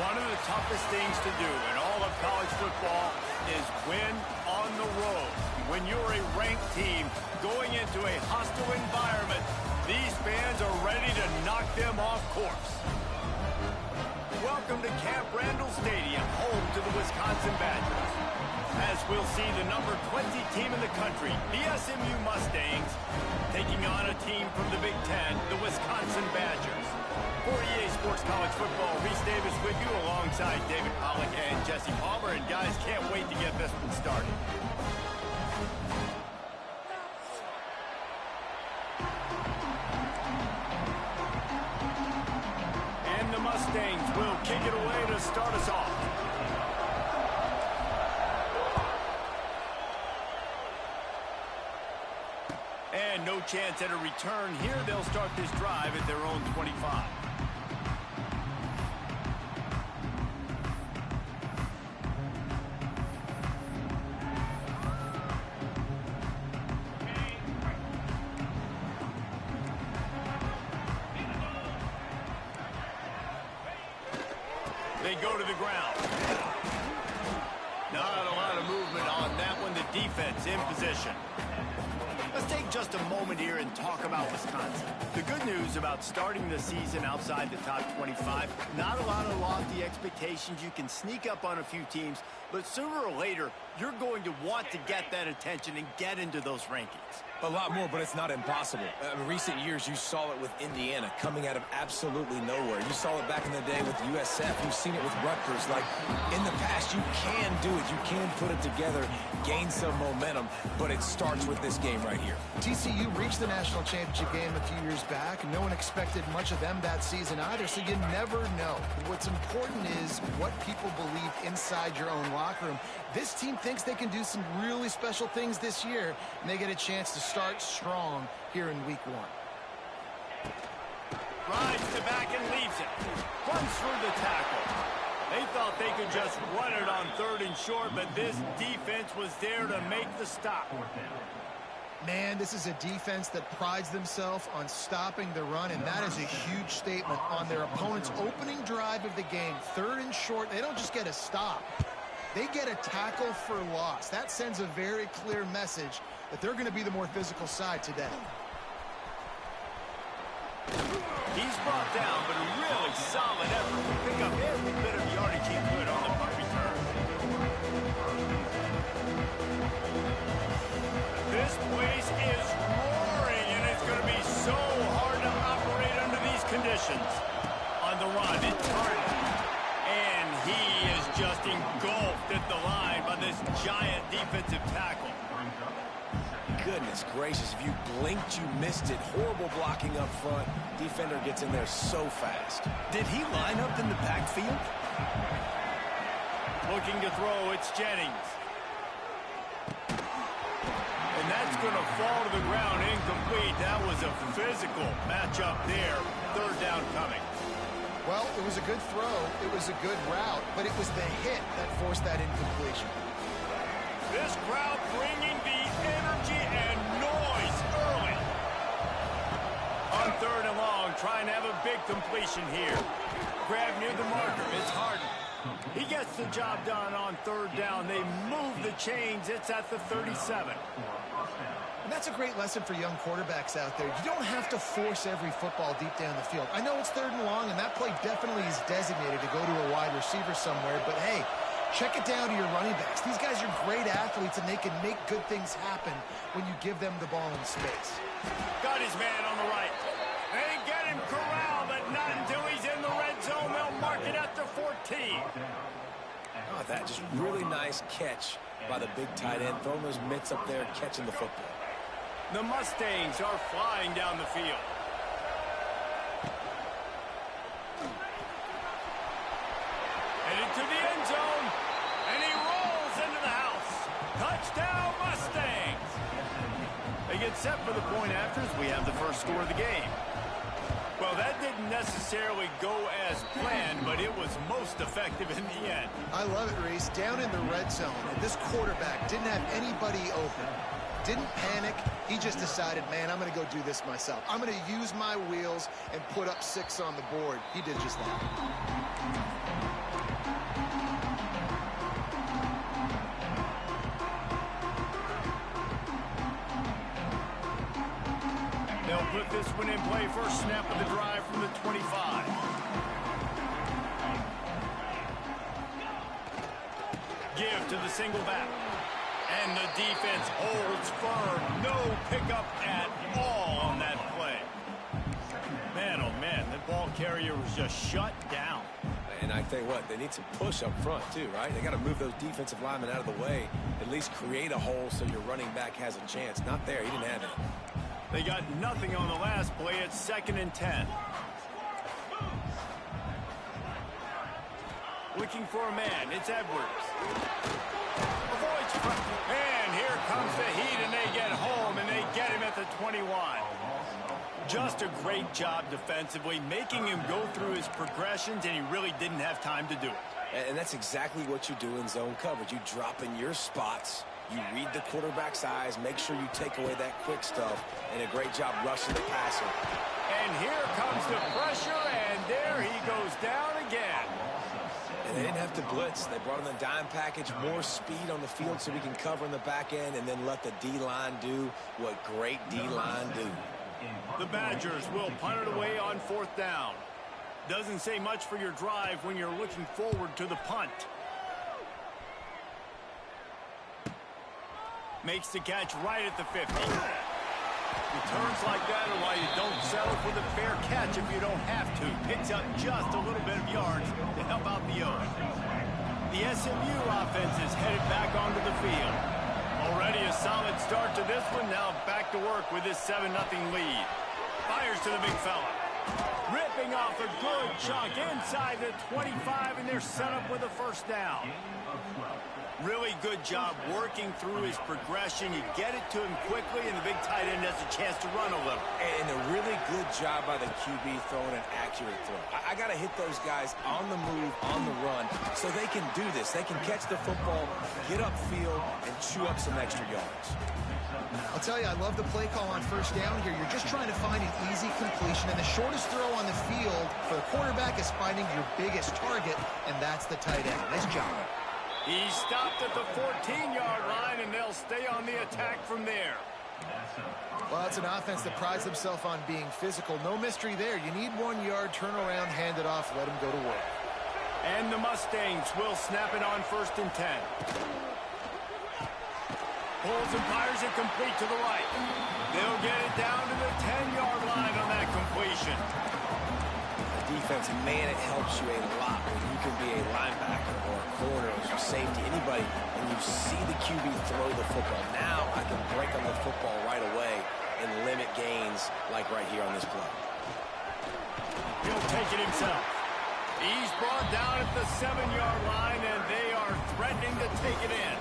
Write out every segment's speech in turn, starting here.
One of the toughest things to do in all of college football is win on the road. When you're a ranked team going into a hostile environment, these fans are ready to knock them off course. Welcome to Camp Randall Stadium, home to the Wisconsin Badgers. As we'll see the number 20 team in the country, the SMU Mustangs, taking on a team from the Big Ten, the Wisconsin Badgers. For EA Sports College Football, Reese Davis with you alongside David Pollack and Jesse Palmer. And guys, can't wait to get this one started. And the Mustangs will kick it away to start us off. And no chance at a return here. They'll start this drive at their own 25. They go to the ground. Not a lot of movement on that one. The defense in position. Let's take just a moment here and talk about Wisconsin. The good news about starting the season outside the top 25, not a lot of lofty expectations. You can sneak up on a few teams, but sooner or later, you're going to want to get that attention and get into those rankings. A lot more, but it's not impossible. In recent years, you saw it with Indiana coming out of absolutely nowhere. You saw it back in the day with USF. You've seen it with Rutgers. Like, in the past, you can do it. You can put it together, gain some momentum, but it starts with this game right here. TCU reached the national championship game a few years back. No one expected much of them that season either, so you never know. What's important is what people believe inside your own locker room. This team thinks they can do some really special things this year, and they get a chance to start strong here in week 1. Rides to back and leaves it. Runs through the tackle. They thought they could just run it on 3rd and short, but this defense was there to make the stop. Man, this is a defense that prides themselves on stopping the run, and that is a huge statement on their opponent's opening drive of the game. 3rd and short, they don't just get a stop. They get a tackle for loss. That sends a very clear message that they're going to be the more physical side today. He's brought down, but a really solid effort to pick up every bit of yardage he could on the punt return. This place is roaring, and it's going to be so hard to operate under these conditions. On the run, it's Carter. And he is just engulfed at the line by this giant defensive tackle. Goodness gracious, if you blinked, you missed it. Horrible blocking up front. Defender gets in there so fast. Did he line up in the backfield? Looking to throw, it's Jennings. And that's going to fall to the ground incomplete. That was a physical matchup there. 3rd down coming. Well, it was a good throw, it was a good route, but it was the hit that forced that incompletion. This crowd bringing the energy and noise early. On 3rd and long, trying to have a big completion here. Grab near the marker, it's Harden. He gets the job done on 3rd down. They move the chains, it's at the 37. And that's a great lesson for young quarterbacks out there. You don't have to force every football deep down the field. I know it's 3rd and long, and that play definitely is designated to go to a wide receiver somewhere, but hey, check it down to your running backs. These guys are great athletes, and they can make good things happen when you give them the ball in space. Got his man on the right. They get him corralled, but not until he's in the red zone. They'll mark it at the 14. Oh, that just really nice catch by the big tight end. Throwing those mitts up there, catching the football. The Mustangs are flying down the field. Headed to the end zone, and he rolls into the house. Touchdown, Mustangs! They get set for the point after as we have the first score of the game. Well, that didn't necessarily go as planned, but it was most effective in the end. I love it, Reese. Down in the red zone, and this quarterback didn't have anybody open. Didn't panic. He just decided, man, I'm going to go do this myself. I'm going to use my wheels and put up 6 on the board. He did just that. They'll put this one in play. First snap of the drive from the 25. Give to the single back. And the defense holds firm. No pickup at all on that play. Man, oh man, the ball carrier was just shut down. And I tell you what, they need some push up front too, right? They got to move those defensive linemen out of the way, at least create a hole so your running back has a chance. Not there, he didn't have it. They got nothing on the last play. It's 2nd and 10. Looking for a man. It's Edwards. Avoids front. And here comes the heat, and they get home, and they get him at the 21. Just a great job defensively, making him go through his progressions, and he really didn't have time to do it. And that's exactly what you do in zone coverage. You drop in your spots. You read the quarterback's eyes, make sure you take away that quick stuff, and a great job rushing the passer. And here comes the pressure, and there he goes down again. And they didn't have to blitz. They brought in the dime package, more speed on the field so we can cover in the back end, and then let the D-line do what great D-line do. The Badgers will punt it away on 4th down. Doesn't say much for your drive when you're looking forward to the punt. Makes the catch right at the 50. Returns like that are why you don't settle for the fair catch if you don't have to. Picks up just a little bit of yards to help out the O's. The SMU offense is headed back onto the field. Already a solid start to this one. Now back to work with this 7-0 lead. Fires to the big fella. Ripping off a good chunk inside the 25, and they're set up with a first down. Really good job working through his progression. You get it to him quickly, and the big tight end has a chance to run a little. And a really good job by the QB throwing an accurate throw. I got to hit those guys on the move, on the run, so they can do this. They can catch the football, get upfield, and chew up some extra yards. I'll tell you, I love the play call on first down here. You're just trying to find an easy completion, and the shortest throw on the field for the quarterback is finding your biggest target, and that's the tight end. Nice job. He stopped at the 14-yard line, and they'll stay on the attack from there. Well, it's an offense that prides themselves on being physical. No mystery there. You need 1 yard, turn around, hand it off, let him go to work. And the Mustangs will snap it on 1st and 10. Pulls and fires it complete to the right. They'll get it down to the 10-yard line on that completion. Defense, man, it helps you a lot when you can be a linebacker or a corner or a safety, anybody, and you see the QB throw the football. Now I can break on the football right away and limit gains like right here on this play. He'll take it himself. He's brought down at the 7-yard line, and they are threatening to take it in.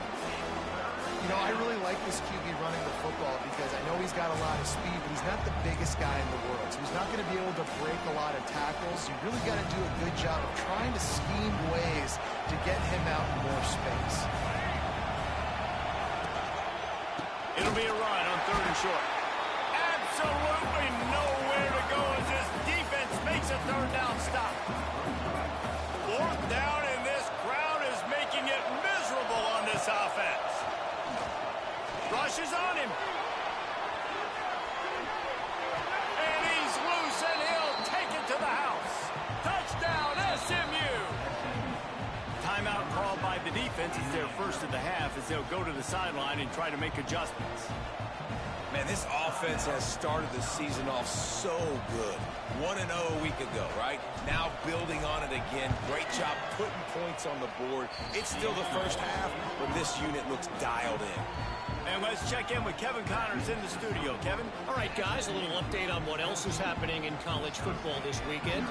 You know, I really like this QB running the football because I know he's got a lot of speed, but he's not the biggest guy in the world. So he's not going to be able to break a lot of tackles. You really got to do a good job of trying to scheme ways to get him out in more space. It'll be a run on 3rd and short. Absolutely nowhere to go as this defense makes a 3rd down stop. 4th down, and this crowd is making it miserable on this offense. Rushes on him. And he's loose, and he'll take it to the house. Touchdown, SMU. Timeout called by the defense. It's their first of the half as they'll go to the sideline and try to make adjustments. Man, this offense has started the season off so good. 1-0 a week ago, right? Now building on it again. Great job putting points on the board. It's still the first half, but this unit looks dialed in. And let's check in with Kevin Connors in the studio. Kevin? All right, guys, a little update on what else is happening in college football this weekend.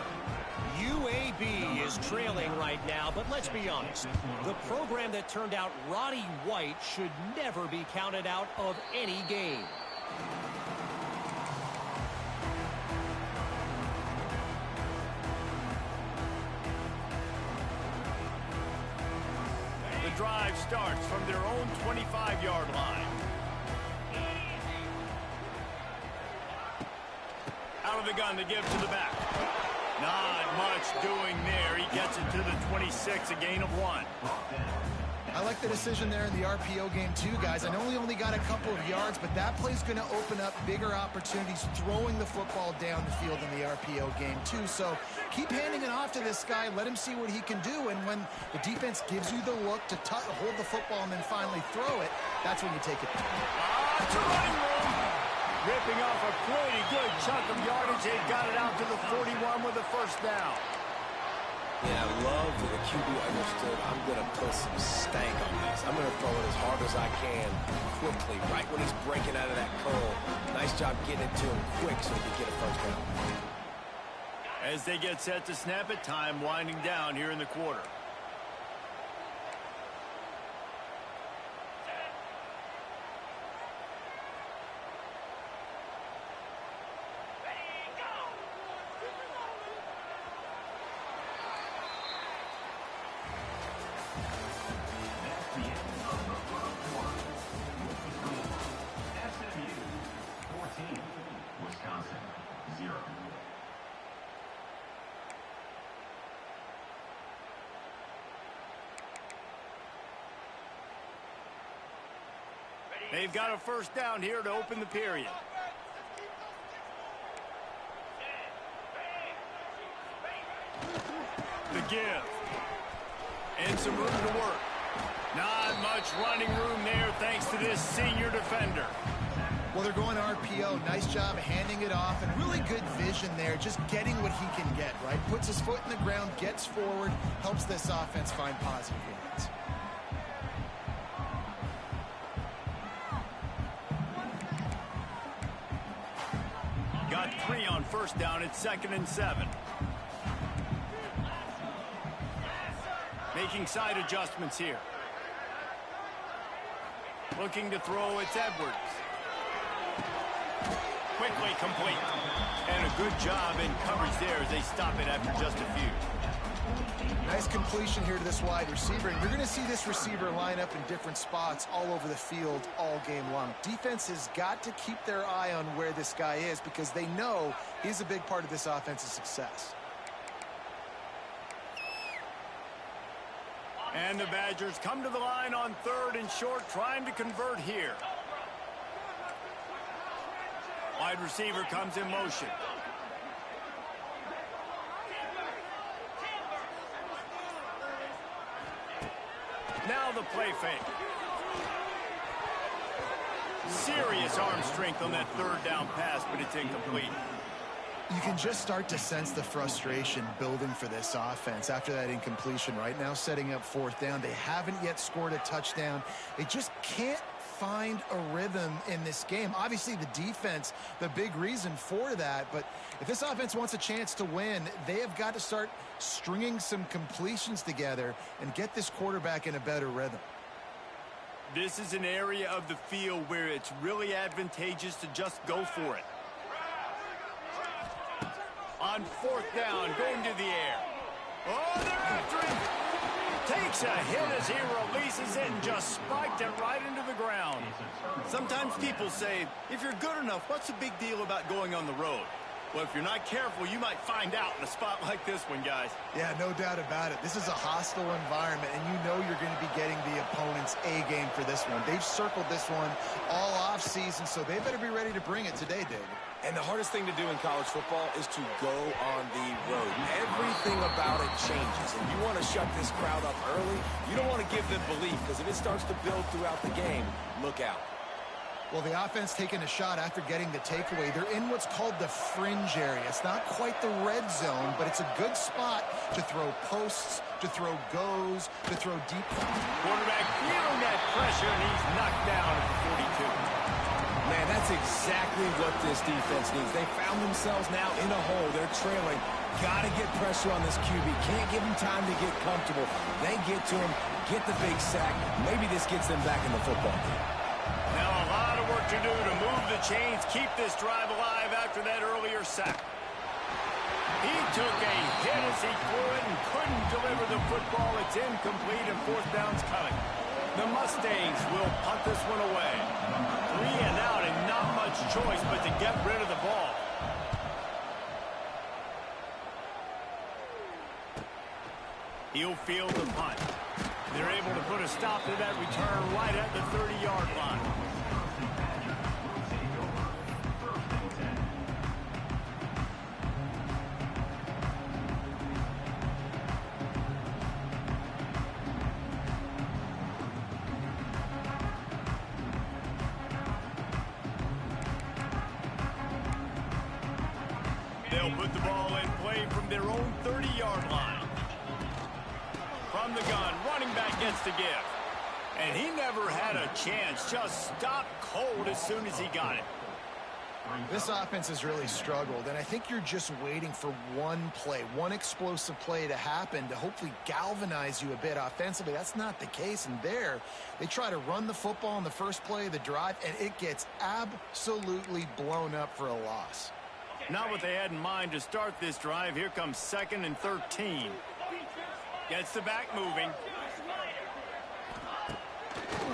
UAB is trailing right now, but let's be honest. The program that turned out Roddy White should never be counted out of any game. The drive starts from their own 25-yard line. Out of the gun to give to the back. Not much doing there. He gets it to the 26, a gain of 1. I like the decision there in the RPO game too, guys. I know he only got a couple of yards, but that play's going to open up bigger opportunities throwing the football down the field in the RPO game too. So keep handing it off to this guy. Let him see what he can do. And when the defense gives you the look to hold the football and then finally throw it, that's when you take it. It's a running room. Ripping off a pretty good chunk of yardage. They got it out to the 41 with a first down. Yeah, I love that the QB understood I'm going to put some stank on this. I'm going to throw it as hard as I can quickly, right when he's breaking out of that curl. Nice job getting it to him quick so he can get a first down. As they get set to snap it, time winding down here in the quarter. They've got a first down here to open the period. The give. And some room to work. Not much running room there thanks to this senior defender. Well, they're going RPO. Nice job handing it off, and really good vision there, just getting what he can get, right? Puts his foot in the ground, gets forward, helps this offense find positive yards. Got 3 on first down. It's 2nd and 7. Making side adjustments here. Looking to throw, it's Edwards. Quickly complete. And a good job in coverage there as they stop it after just a few. Nice completion here to this wide receiver. And you're going to see this receiver line up in different spots all over the field all game long. Defense has got to keep their eye on where this guy is because they know he's a big part of this offense's success. And the Badgers come to the line on 3rd and short, trying to convert here. Wide receiver comes in motion. Now the play fake. Serious arm strength on that 3rd down pass, but it's incomplete. You can just start to sense the frustration building for this offense after that incompletion. Right now, setting up 4th down. They haven't yet scored a touchdown. They just can't find a rhythm in this game. Obviously, the defense, the big reason for that. But if this offense wants a chance to win, they have got to start stringing some completions together and get this quarterback in a better rhythm. This is an area of the field where it's really advantageous to just go for it. On 4th down, going to the air. Oh, they're after him. Takes a hit as he releases it and just spiked it right into the ground. Sometimes people say, if you're good enough, what's the big deal about going on the road? Well, if you're not careful, you might find out in a spot like this one, guys. Yeah, no doubt about it. This is a hostile environment, and you know you're going to be getting the opponent's A game for this one. They've circled this one all offseason, so they better be ready to bring it today, David. And the hardest thing to do in college football is to go on the road. Everything about it changes, and you want to shut this crowd up early. You don't want to give them belief, because if it starts to build throughout the game, look out. Well, the offense taking a shot after getting the takeaway. They're in what's called the fringe area. It's not quite the red zone, but it's a good spot to throw posts, to throw goes, to throw deep. Quarterback feeling that pressure, and he's knocked down at the 42. Man, that's exactly what this defense needs. They found themselves now in a hole. They're trailing. Got to get pressure on this QB. Can't give him time to get comfortable. They get to him, get the big sack. Maybe this gets them back in the football game. Now a lot of work to do to move the chains, keep this drive alive after that earlier sack. He took a hit as he threw it and couldn't deliver the football. It's incomplete and 4th down's coming. The Mustangs will punt this one away. 3 and out and not much choice but to get rid of the ball. He'll field the punt. They're able to put a stop to that return right at the 30-yard line. They'll put the ball in play from their own 30-yard line. From the gun, running back gets the give. And he never had a chance, just stopped cold as soon as he got it. This offense has really struggled, and I think you're just waiting for one play, one explosive play to happen to hopefully galvanize you a bit offensively. That's not the case, and there, they try to run the football in the first play of the drive, and it gets absolutely blown up for a loss. Not what they had in mind to start this drive. Here comes 2nd and 13. Gets the back moving.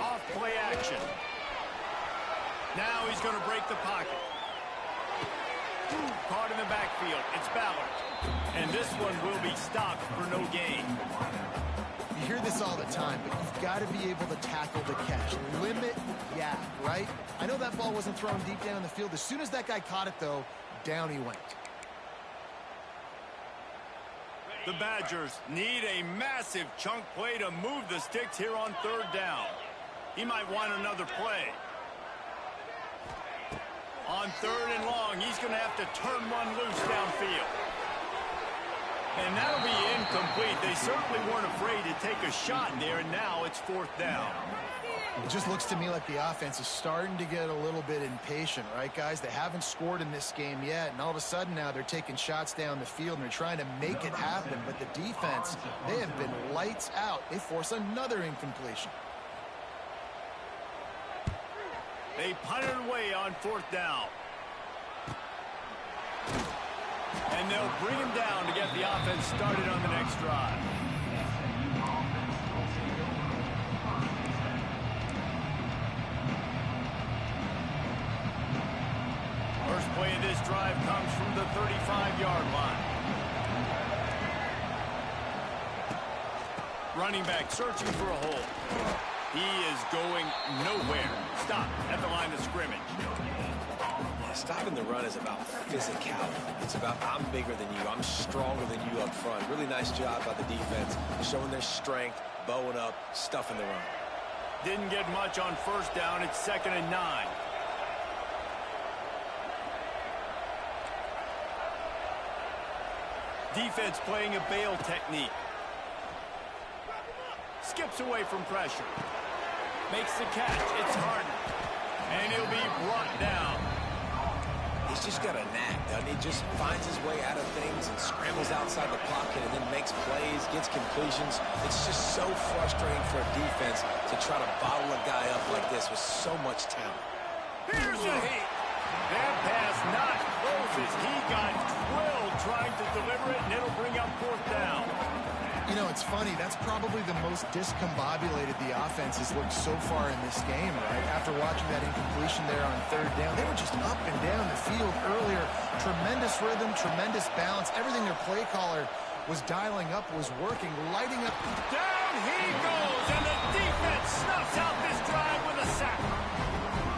Off play action. Now he's going to break the pocket. Caught in the backfield. It's Ballard. And this one will be stopped for no gain. You hear this all the time, but you've got to be able to tackle the catch. Limit yak, right? I know that ball wasn't thrown deep down the field. As soon as that guy caught it, though, down he went. The Badgers need a massive chunk play to move the sticks here on 3rd down. He might want another play. On 3rd and long, he's going to have to turn one loose downfield. And that'll be incomplete. They certainly weren't afraid to take a shot there, and now it's 4th down. It just looks to me like the offense is starting to get a little bit impatient, right, guys? They haven't scored in this game yet, and all of a sudden now they're taking shots down the field and they're trying to make it happen. But the defense, they have been lights out. They force another incompletion. They punt it away on 4th down. And they'll bring him down to get the offense started on the next drive. First play of this drive comes from the 35-yard line. Running back searching for a hole. He is going nowhere. Stop at the line of scrimmage. Yeah, stopping the run is about physicality. It's about I'm bigger than you. I'm stronger than you up front. Really nice job by the defense, showing their strength, bowing up, stuffing the run. Didn't get much on 1st down. It's 2nd and 9. Defense playing a bail technique. Skips away from pressure. Makes the catch. It's Harden. And he'll be brought down. He's just got a knack, doesn't he? Just finds his way out of things and scrambles outside the pocket and then makes plays, gets completions. It's just so frustrating for a defense to try to bottle a guy up like this with so much talent. Here's a hit. That pass not close as he got drilled trying to deliver it, and it'll bring up 4th down. You know, it's funny. That's probably the most discombobulated the offense has looked so far in this game, right? After watching that incompletion there on 3rd down, they were just up and down the field earlier. Tremendous rhythm, tremendous balance. Everything their play caller was dialing up was working, lighting up. Down he goes, and the defense snuffs out this drive with a sack.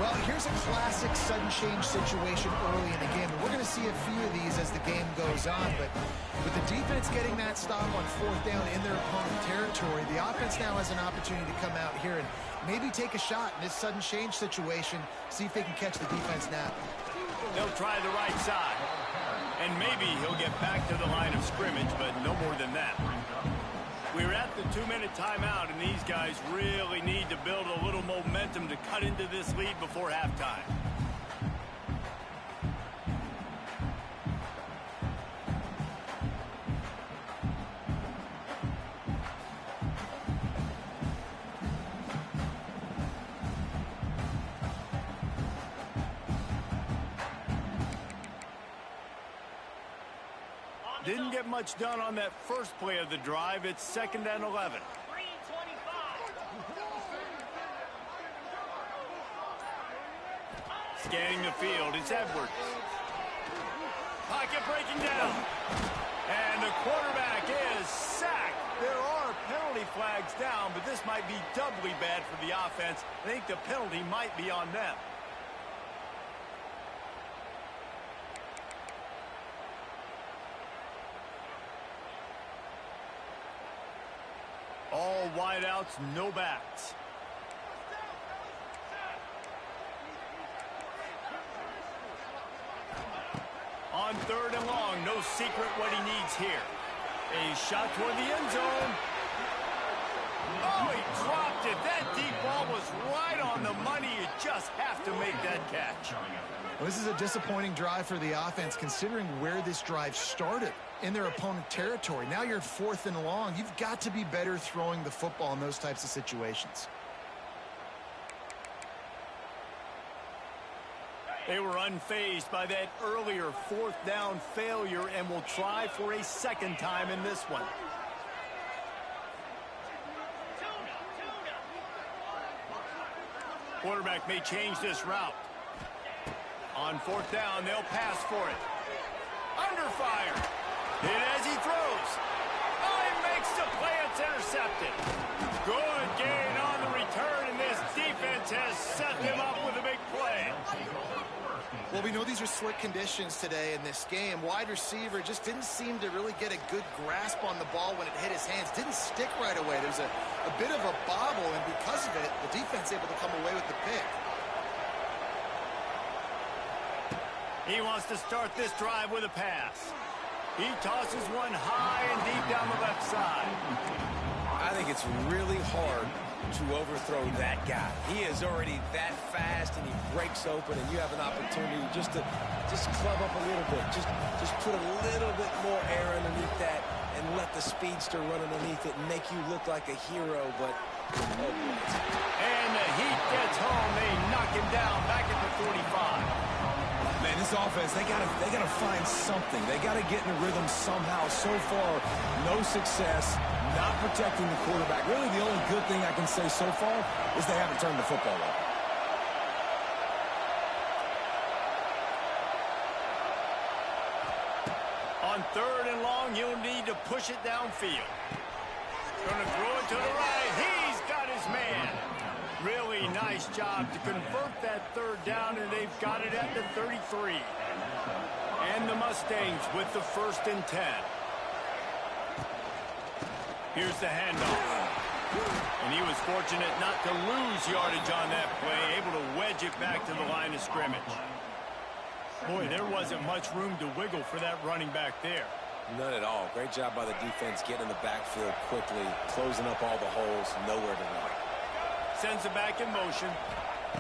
Well, here's a classic sudden change situation early in the game. And we're going to see a few of these as the game goes on. But with the defense getting that stop on 4th down in their opponent territory, the offense now has an opportunity to come out here and maybe take a shot in this sudden change situation, see if they can catch the defense now. They'll try the right side. And maybe he'll get back to the line of scrimmage, but no more than that. We're at the 2-minute timeout, and these guys really need to build a little momentum to cut into this lead before halftime. Didn't get much done on that first play of the drive. It's 2nd and 11. Scanning the field, it's Edwards. Pocket breaking down. And the quarterback is sacked. There are penalty flags down, but this might be doubly bad for the offense. I think the penalty might be on them. All wideouts, no backs. On 3rd and long, no secret what he needs here. A shot toward the end zone. Oh, he dropped it. That deep ball was right on the money. You just have to make that catch. Well, this is a disappointing drive for the offense, considering where this drive started, in their opponent territory. Now you're 4th and long. You've got to be better throwing the football in those types of situations. They were unfazed by that earlier 4th down failure and will try for a 2nd time in this one. Quarterback may change this route. On 4th down, they'll pass for it. Under fire. Hit as he throws. Oh, he makes the play. It's intercepted. Good gain on the return, and this defense has set them up with a big play. Well, we know these are slick conditions today in this game. Wide receiver just didn't seem to really get a good grasp on the ball when it hit his hands. Didn't stick right away. There was a bit of a bobble, and because of it, the defense able to come away with the pick. He wants to start this drive with a pass. He tosses one high and deep down the left side. I think it's really hard to overthrow that guy. He is already that fast, and he breaks open, and you have an opportunity just to club up a little bit. Just put a little bit more air underneath that and let the speedster run underneath it and make you look like a hero, but oh boy. And the heat gets home. They knock him down back at the 45. Man, this offense, they gotta find something. They gotta get in a rhythm somehow. So far, no success, not protecting the quarterback. Really, the only good thing I can say so far is they haven't turned the football over. On 3rd and long, he'll need to push it downfield. Gonna throw it to the right. He's got his man. Really nice job to convert that 3rd down, and they've got it at the 33. And the Mustangs with the 1st and 10. Here's the handoff. And he was fortunate not to lose yardage on that play, able to wedge it back to the line of scrimmage. Boy, there wasn't much room to wiggle for that running back there. None at all. Great job by the defense getting in the backfield quickly, closing up all the holes, nowhere to run. Sends it back in motion.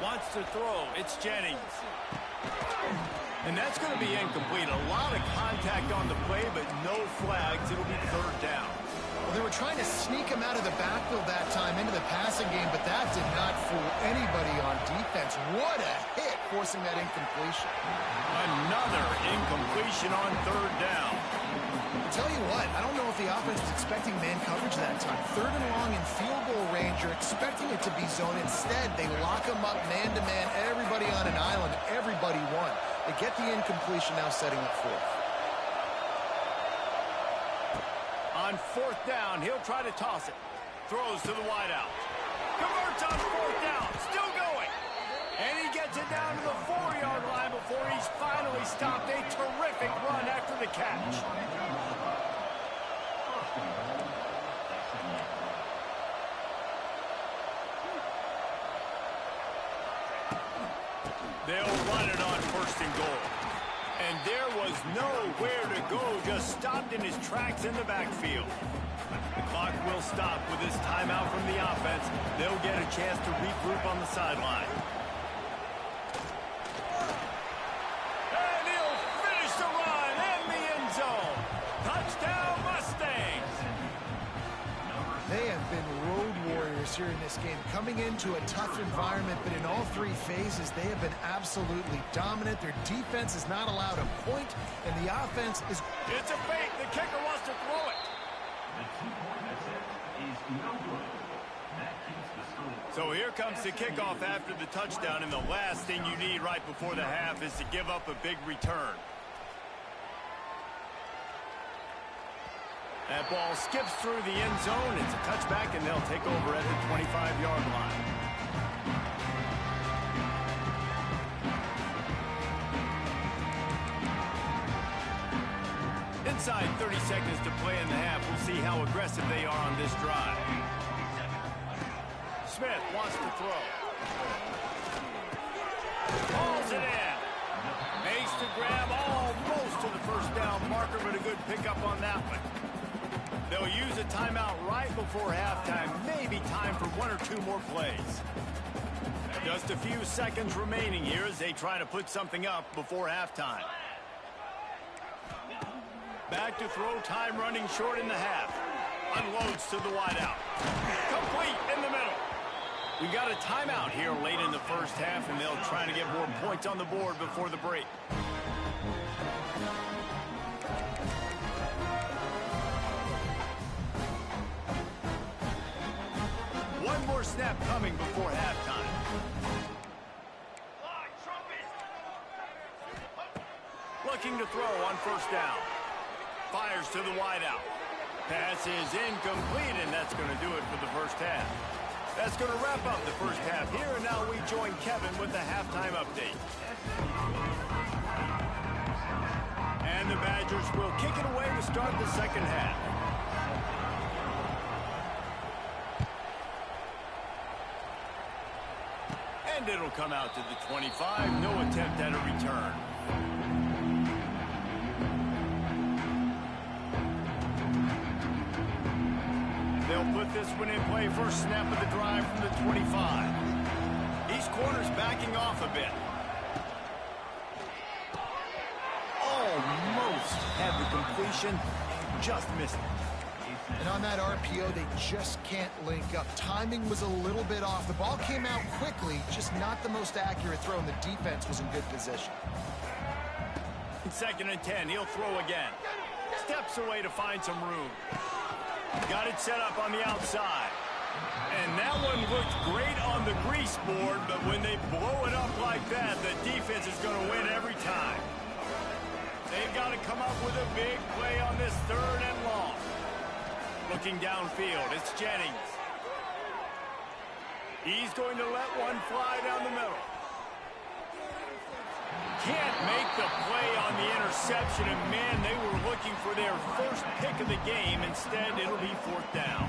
Wants to throw. It's Jennings. And that's going to be incomplete. A lot of contact on the play, but no flags. It'll be 3rd down. Well, they were trying to sneak him out of the backfield that time into the passing game, but that did not fool anybody on defense. What a hit, forcing that incompletion. Another incompletion on 3rd down. I'll tell you what, I don't know if the offense was expecting man coverage that time. 3rd and long in field goal range, you're expecting it to be zone. Instead, they lock him up man-to-man, everybody on an island, everybody won. They get the incompletion, now setting up 4th. On 4th down, he'll try to toss it. Throws to the wideout. Converts on 4th down, still going. And he gets it down to the 4-yard line before he's finally stopped. A terrific run after the catch. They'll run it on 1st and goal. And there was nowhere to go, just stopped in his tracks in the backfield. The clock will stop with this timeout from the offense. They'll get a chance to regroup on the sideline. And he'll finish the run in the end zone. Touchdown, Mustangs! They have been road warriors here in this game, coming into a tough environment, but in all 3 phases, they have been absolutely dominant. Their defense is not allowed a point, and the offense is... It's a fake. The kicker wants to throw it. So here comes the kickoff after the touchdown, and the last thing you need right before the half is to give up a big return. That ball skips through the end zone. It's a touchback, and they'll take over at the 25-yard line. Inside 30 seconds to play in the half. We'll see how aggressive they are on this drive. Smith wants to throw. Hauls it in. Makes the grab almost to the first down marker, but a good pickup on that one. They'll use a timeout right before halftime. Maybe time for one or two more plays. Just a few seconds remaining here as they try to put something up before halftime. Back to throw, time running short in the half. Unloads to the wideout. Complete in the middle. We got a timeout here late in the first half, and they'll try to get more points on the board before the break. One more snap coming before halftime. Looking to throw on first down. Fires to the wideout. Pass is incomplete, and that's going to do it for the first half. That's going to wrap up the first half here, and now we join Kevin with the halftime update. And the Badgers will kick it away to start the second half. And it'll come out to the 25. No attempt at a return. They'll put this one in play. First snap of the drive from the 25. These corners backing off a bit. Almost had the completion. Just missed it. And on that RPO, they just can't link up. Timing was a little bit off. The ball came out quickly, just not the most accurate throw, and the defense was in good position. Second and 10. He'll throw again. Steps away to find some room. Got it set up on the outside. And that one looked great on the grease board, but when they blow it up like that, the defense is going to win every time. They've got to come up with a big play on this third and long. Looking downfield, it's Jennings. He's going to let one fly down the middle. Can't make the play on the interception, and man, they were looking for their first pick of the game. Instead, it'll be fourth down.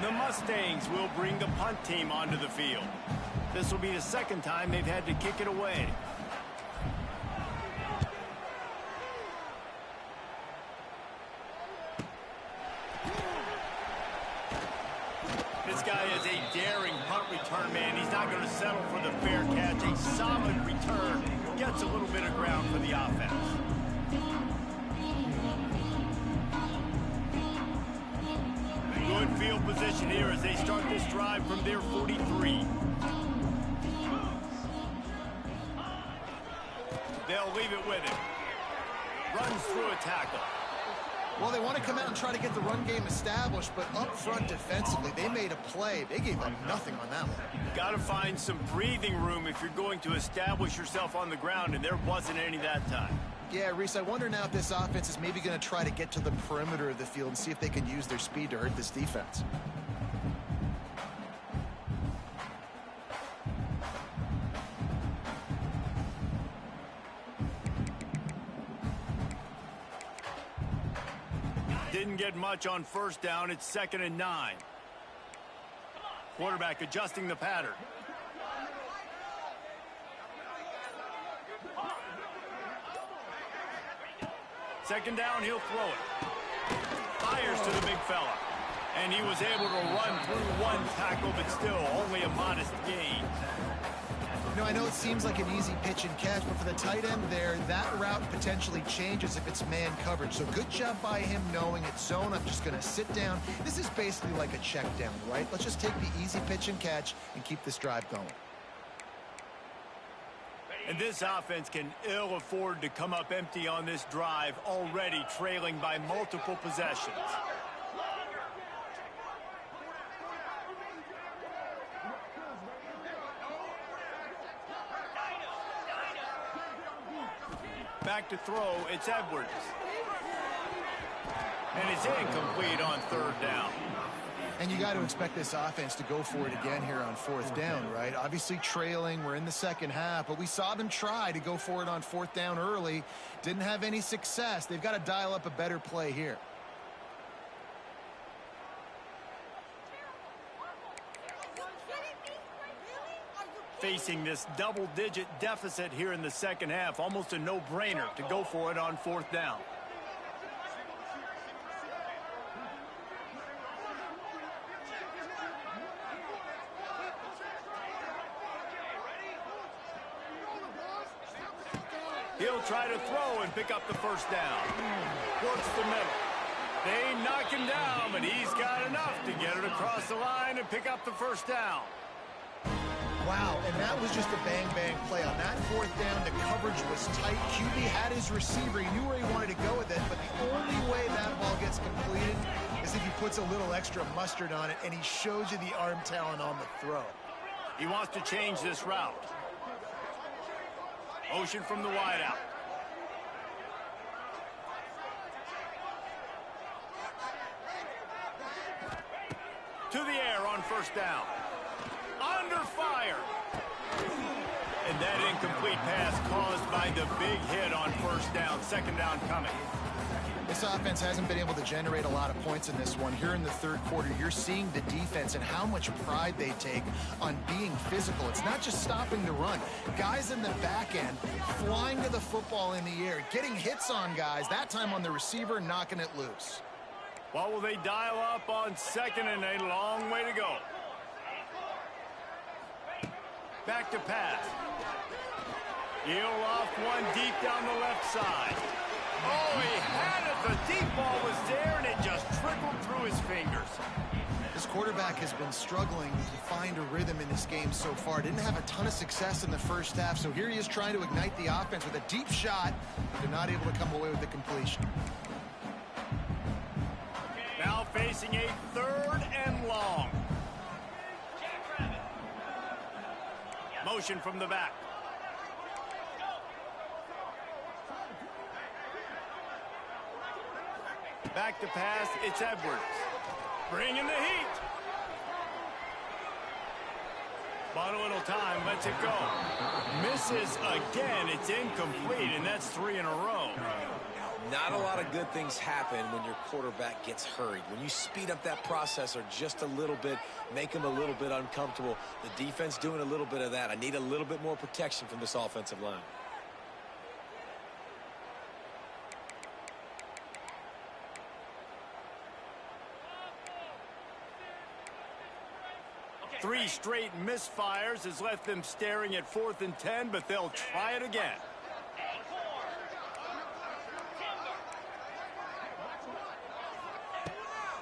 The Mustangs will bring the punt team onto the field. This will be the second time they've had to kick it away. This guy is a daring punt return man. He's not going to settle for the fair catch. A solid return. Gets a little bit of ground for the offense. Good field position here as they start this drive from their 43. They'll leave it with him. Runs through a tackle. Well, they want to come out and try to get the run game established, but up front defensively, they made a play. They gave up nothing on that one. Got to find some breathing room if you're going to establish yourself on the ground, and there wasn't any that time. Yeah, Reese, I wonder now if this offense is maybe going to try to get to the perimeter of the field and see if they can use their speed to hurt this defense. Didn't get much on first down. It's 2nd and 9. Quarterback adjusting the pattern. Second down, he'll throw it. Fires to the big fella. And he was able to run through one tackle, but still only a modest gain. You know, I know it seems like an easy pitch and catch, but for the tight end there, that route potentially changes if it's man coverage. So good job by him knowing it's zone. I'm just going to sit down. This is basically like a check down, right? Let's just take the easy pitch and catch and keep this drive going. And this offense can ill afford to come up empty on this drive, already trailing by multiple possessions. Back to throw, it's Edwards. And it's incomplete on third down. And you got to expect this offense to go for it again here on fourth down, right? Obviously trailing, we're in the second half, but we saw them try to go for it on fourth down early. Didn't have any success. They've got to dial up a better play here. Facing this double-digit deficit here in the second half, almost a no-brainer to go for it on fourth down. He'll try to throw and pick up the first down. Works the middle. They knock him down, but he's got enough to get it across the line and pick up the first down. Wow, and that was just a bang-bang play. On that fourth down, the coverage was tight. QB had his receiver. He knew where he wanted to go with it, but the only way that ball gets completed is if he puts a little extra mustard on it, and he shows you the arm talent on the throw. He wants to change this route. Motion from the wideout. To the air on first down. Under fire. And that incomplete pass caused by the big hit on first down. Second down coming. This offense hasn't been able to generate a lot of points in this one. Here in the third quarter, you're seeing the defense and how much pride they take on being physical. It's not just stopping the run. Guys in the back end flying to the football in the air, getting hits on guys, that time on the receiver, knocking it loose. What will they dial up on second and a long way to go? Back to pass. He'll off one deep down the left side. Oh, he had it. The deep ball was there, and it just trickled through his fingers. This quarterback has been struggling to find a rhythm in this game so far. Didn't have a ton of success in the first half, so here he is trying to ignite the offense with a deep shot, but not able to come away with the completion. Now facing a third and long. Motion from the back. Back to pass, it's Edwards. Bringing the heat. Bought a little time, lets it go. Misses again, it's incomplete, and that's 3 in a row. Not a lot of good things happen when your quarterback gets hurried. When you speed up that processor just a little bit, make him a little bit uncomfortable. The defense doing a little bit of that. I need a little bit more protection from this offensive line. Three straight misfires has left them staring at 4th and 10, but they'll try it again.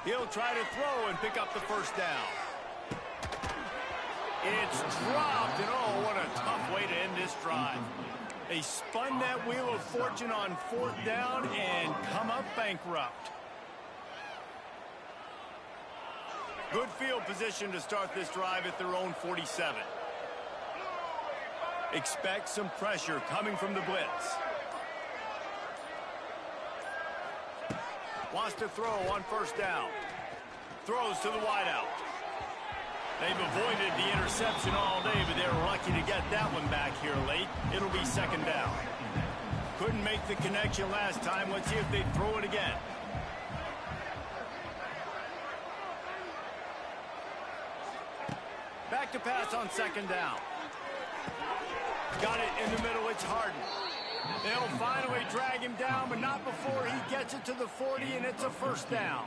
He'll try to throw and pick up the first down. It's dropped, and oh, what a tough way to end this drive. They spun that wheel of fortune on 4th down and come up bankrupt. Good field position to start this drive at their own 47. Expect some pressure coming from the blitz. Wants to throw on first down. Throws to the wideout. They've avoided the interception all day, but they're lucky to get that one back here late. It'll be second down. Couldn't make the connection last time. Let's see if they throw it again. Back to pass on second down. Got it in the middle. It's Harden. They'll finally drag him down, but not before he gets it to the 40, and it's a first down.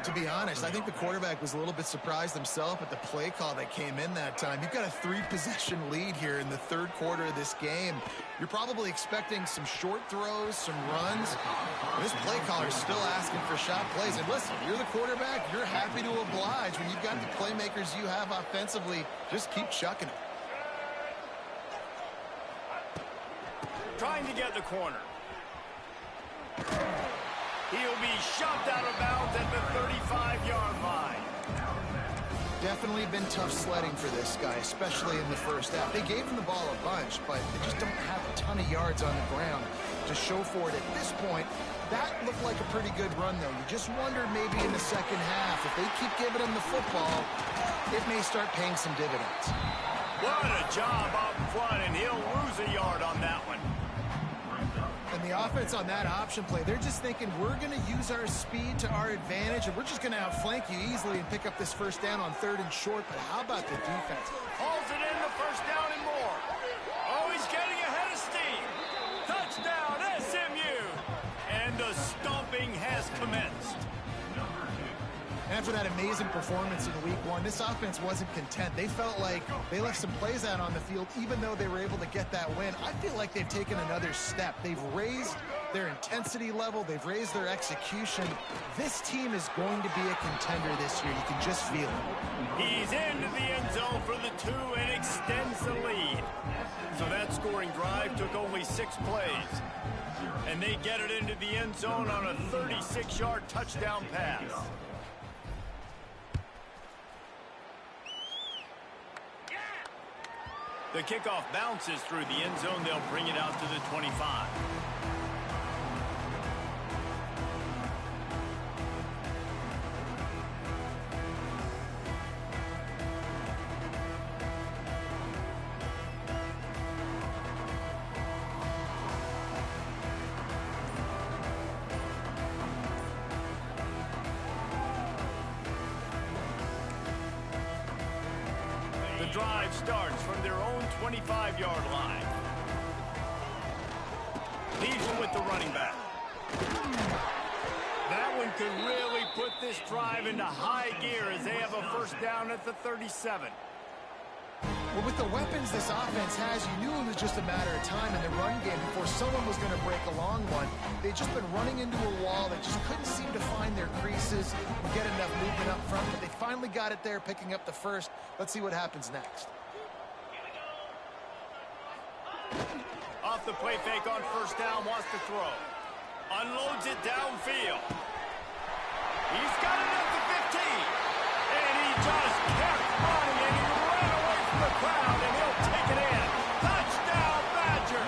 To be honest, I think the quarterback was a little bit surprised himself at the play call that came in that time. You've got a 3-possession lead here in the third quarter of this game. You're probably expecting some short throws, some runs. This play caller is still asking for shot plays. And listen, you're the quarterback. You're happy to oblige. When you've got the playmakers you have offensively, just keep chucking it. Trying to get the corner. He'll be shoved out of bounds at the 35-yard line. Definitely been tough sledding for this guy, especially in the first half. They gave him the ball a bunch, but they just don't have a ton of yards on the ground to show for it at this point. That looked like a pretty good run, though. You just wondered maybe in the second half, if they keep giving him the football, it may start paying some dividends. What a job out in front, and he'll lose a yard on that one. And the offense on that option play, they're just thinking we're going to use our speed to our advantage, and we're just going to outflank you easily and pick up this first down on 3rd and short. But how about the defense? Hauls it in the first down and more. Oh, he's getting ahead of steam. Touchdown, SMU. And the stomping has commenced. After that amazing performance in week 1, this offense wasn't content. They felt like they left some plays out on the field, even though they were able to get that win. I feel like they've taken another step. They've raised their intensity level. They've raised their execution. This team is going to be a contender this year. You can just feel it. He's into the end zone for the 2 and extends the lead. So that scoring drive took only 6 plays. And they get it into the end zone on a 36-yard touchdown pass. The kickoff bounces through the end zone. They'll bring it out to the 25. The drive starts from their own 25-yard line. Leaves it with the running back. That one could really put this drive into high gear as they have a first down at the 37. Well, with the weapons this offense has, you knew it was just a matter of time in the run game before someone was going to break a long one. They've just been running into a wall. They just couldn't seem to find their creases and get enough movement up front, but they finally got it there, picking up the first. Let's see what happens next. Off the play fake on first down, wants to throw. Unloads it downfield. He's got it at the 15. And he just kept running, and he ran away from the crowd, and he'll take it in. Touchdown, Badger!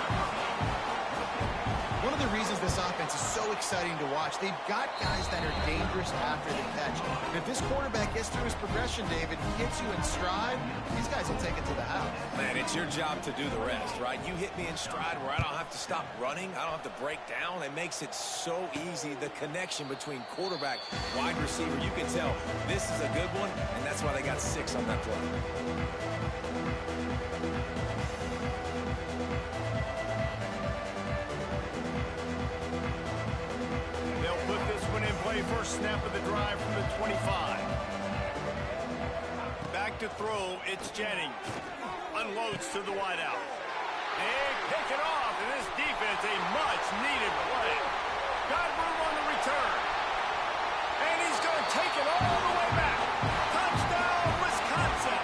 One of the reasons this offense is so exciting to watch, they've got guys that are dangerous after the catch. And if this quarterback gets through his progression, David, he hits you in stride, these guys will take it to the house. Man, it's your job to do the rest, right? You hit me in stride where I don't have to stop running. I don't have to break down. It makes it so easy, the connection between quarterback, wide receiver. You can tell this is a good one, and that's why they got 6 on that play. They'll put this one in play. First snap of the drive from the 25. Back to throw, it's Jennings. Unloads to the wideout. They pick it off, and this defense, a much-needed play. Got room on the return. And he's going to take it all the way back. Touchdown, Wisconsin.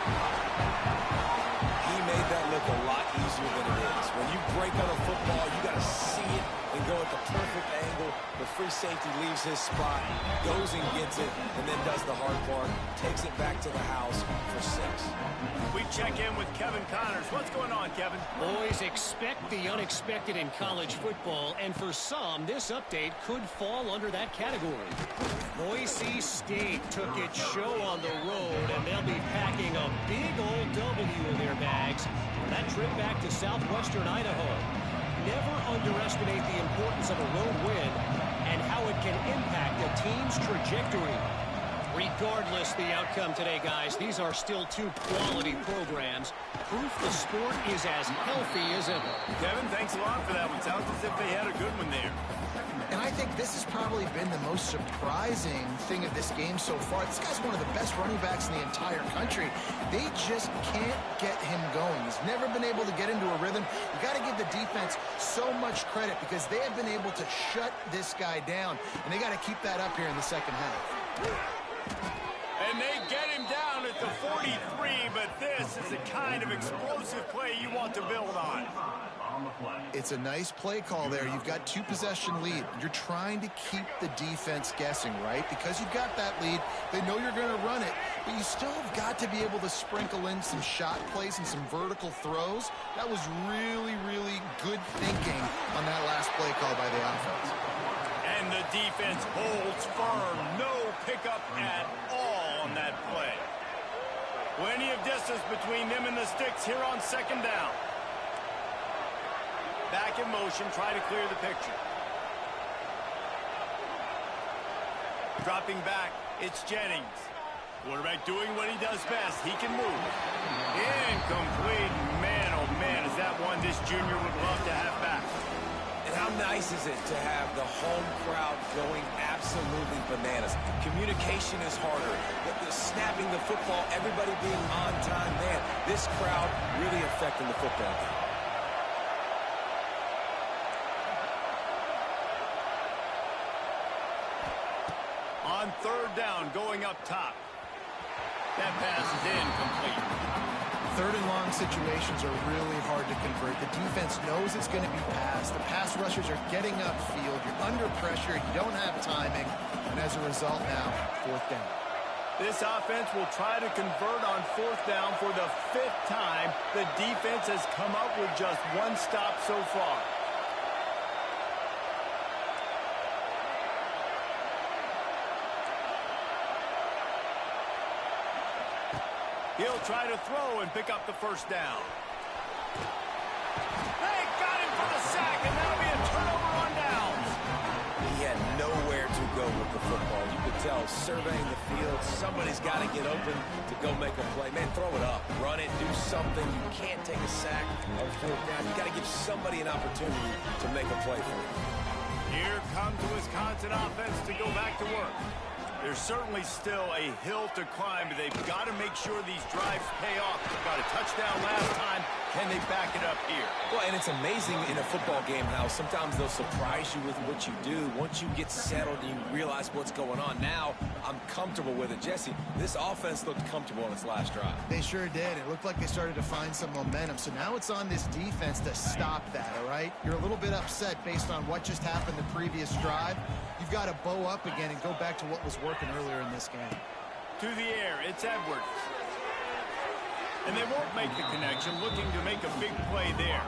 He made that look a lot easier than it is. When you break on a football, you got to see it and go at the perfect angle. The free safety leaves his spot, goes and gets it, and then does the hard part, takes it back to the house for 6. We check in with Kevin Connors. What's going on, Kevin? Boys, expect the unexpected in college football, and for some, this update could fall under that category. Boise State took its show on the road, and they'll be packing a big old W in their bags for that trip back to southwestern Idaho. Never underestimate the importance of a road win and how it can impact a team's trajectory. Regardless the outcome today, guys, these are still 2 quality programs. Proof the sport is as healthy as ever. Kevin, thanks a lot for that one. Sounds as if they had a good one there. And I think this has probably been the most surprising thing of this game so far. This guy's one of the best running backs in the entire country. They just can't get him going. He's never been able to get into a rhythm. You got to give the defense so much credit because they have been able to shut this guy down. And they got to keep that up here in the second half. And they get him down at the 43, but this is the kind of explosive play you want to build on. It's a nice play call there. You've got 2-possession lead. You're trying to keep the defense guessing, right? Because you've got that lead, they know you're going to run it, but you still have got to be able to sprinkle in some shot plays and some vertical throws. That was really, really good thinking on that last play call by the offense. And And the defense holds firm. No pickup at all on that play. Plenty of distance between them and the sticks here on second down. Back in motion, try to clear the picture. Dropping back, it's Jennings. Quarterback doing what he does best. He can move. Incomplete. Man, oh man, is that one this junior would love to have back. And how nice is it to have the home crowd going absolutely bananas? Communication is harder. The snapping the football, everybody being on time. Man, this crowd really affecting the football game. On third down, going up top. That pass is incomplete. Third and long situations are really hard to convert. The defense knows it's going to be passed. The pass rushers are getting upfield. You're under pressure. You don't have timing. And as a result now, fourth down. This offense will try to convert on fourth down for the 5th time. The defense has come up with just one stop so far. He'll try to throw and pick up the first down. They got him for the sack, and that'll be a turnover on downs. He had nowhere to go with the football. You could tell, surveying the field, somebody's got to get open to go make a play. Man, throw it up, run it, do something. You can't take a sack on fourth down. You got to give somebody an opportunity to make a play for you. Here comes the Wisconsin offense to go back to work. There's certainly still a hill to climb, but they've got to make sure these drives pay off. Got a touchdown last time. Can they back it up here? Well, and it's amazing in a football game how sometimes they'll surprise you with what you do. Once you get settled and you realize what's going on, now I'm comfortable with it. Jesse, this offense looked comfortable on its last drive. They sure did. It looked like they started to find some momentum. So now it's on this defense to stop that, all right? You're a little bit upset based on what just happened the previous drive. You've got to bow up again and go back to what was working earlier in this game. To the air, it's Edwards. And they won't make the connection, looking to make a big play there.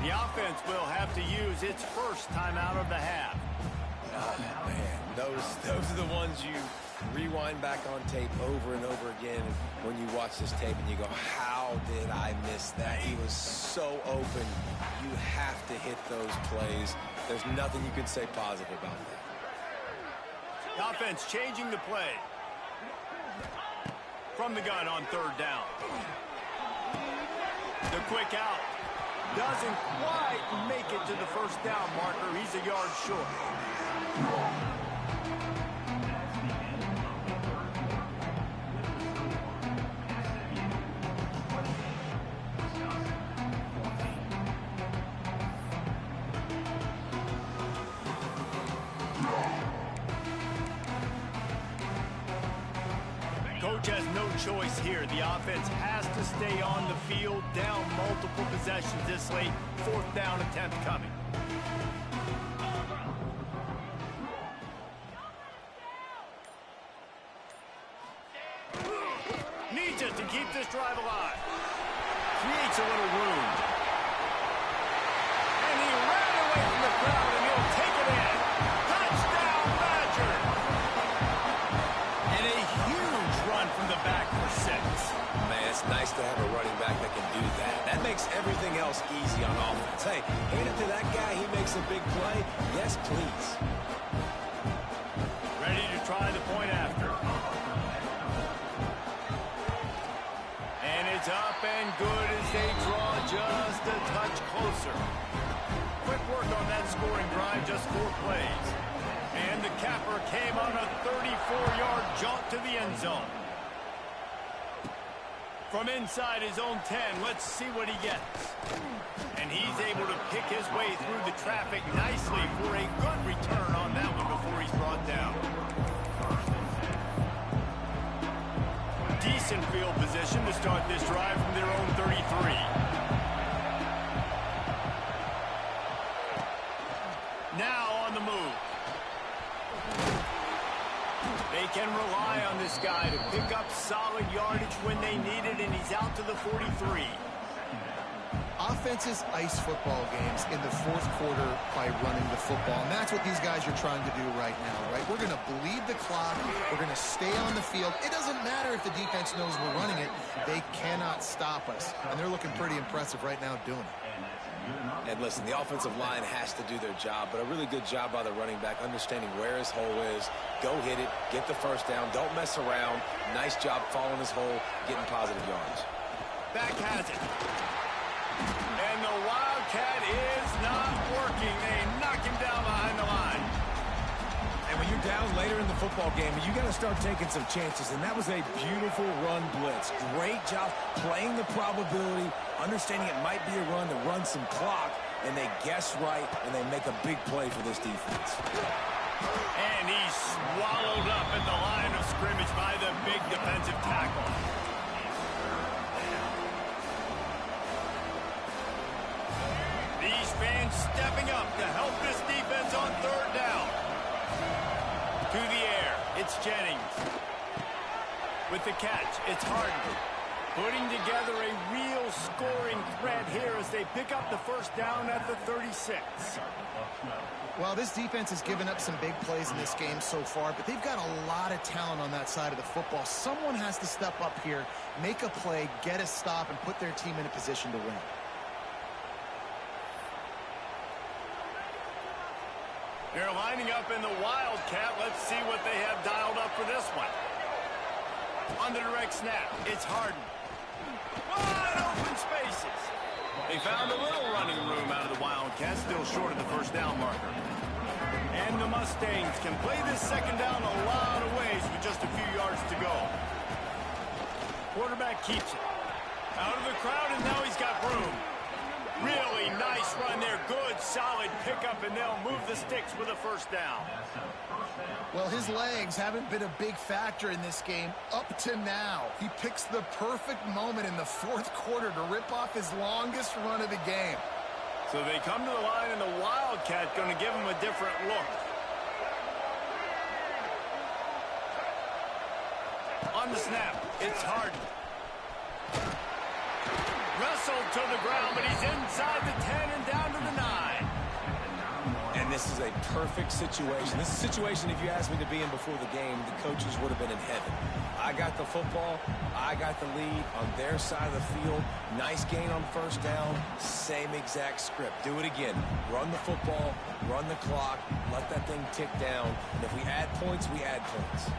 The offense will have to use its first timeout of the half. Oh, man, those are the ones you rewind back on tape over and over again when you watch this tape and you go, how did I miss that? He was so open. You have to hit those plays. There's nothing you can say positive about that. The offense changing the play. From the gun on third down. The quick out doesn't quite make it to the first down marker. He's a yard short. Coach has no choice here. The offense has to stay on the field, down multiple possessions this late. Fourth down attempt coming. Needs it to keep this drive alive. Creates a little room. And he ran away from the crowd, and he'll take it in. Touchdown, Badger! And a huge run from the back for 6. Man, it's nice to have a running back that can do that. That makes everything else easy on offense. Hey, hand it to that guy. He makes a big play. Yes, please. Ready to try the point after. And it's up and good as they draw just a touch closer. Quick work on that scoring drive, just 4 plays. And the capper came on a 34-yard jaunt to the end zone. From inside his own 10, let's see what he gets. And he's able to pick his way through the traffic nicely for a good return on that one before he's brought down. Decent field position to start this drive from their own 33. Now on the move. They can rely on this guy to pick up solid yardage when they need it, and he's out to the 43. Offenses ice football games in the fourth quarter by running the football, and that's what these guys are trying to do right now, right? We're going to bleed the clock. We're going to stay on the field. It doesn't matter if the defense knows we're running it. They cannot stop us, and they're looking pretty impressive right now doing it. And listen, the offensive line has to do their job, but a really good job by the running back understanding where his hole is. Go hit it, get the first down, don't mess around. Nice job following his hole, getting positive yards. Back has it. And the Wildcat is not working. They knock him down behind the line. And when you're down later in the football game, you got to start taking some chances. And that was a beautiful run blitz. Great job playing the probability, understanding it might be a run to run some clock, and they guess right, and they make a big play for this defense. And he's swallowed up at the line of scrimmage by the big defensive tackle. These fans stepping up to help this defense on third down. To the air, it's Jennings. With the catch, it's Harden. Putting together a real scoring threat here as they pick up the first down at the 36. Well, this defense has given up some big plays in this game so far, but they've got a lot of talent on that side of the football. Someone has to step up here, make a play, get a stop, and put their team in a position to win. They're lining up in the Wildcat. Let's see what they have dialed up for this one. On the direct snap, it's Harden. Wide open spaces. They found a little running room out of the Wildcats, still short of the first down marker. And the Mustangs can play this second down a lot of ways with just a few yards to go. Quarterback keeps it. Out of the crowd, and now he's got room. Really nice run there. Good, solid pickup, and they'll move the sticks with a first down. Well, his legs haven't been a big factor in this game up to now. He picks the perfect moment in the fourth quarter to rip off his longest run of the game. So they come to the line, and the Wildcat going to give him a different look. On the snap, it's Harden. Wrestled to the ground, but he's inside the 10 and down to the 9. And this is a perfect situation. This is a situation, if you asked me to be in before the game, the coaches would have been in heaven. I got the football. I got the lead on their side of the field. Nice gain on first down. Same exact script. Do it again. Run the football, run the clock, let that thing tick down. And if we add points, we add points.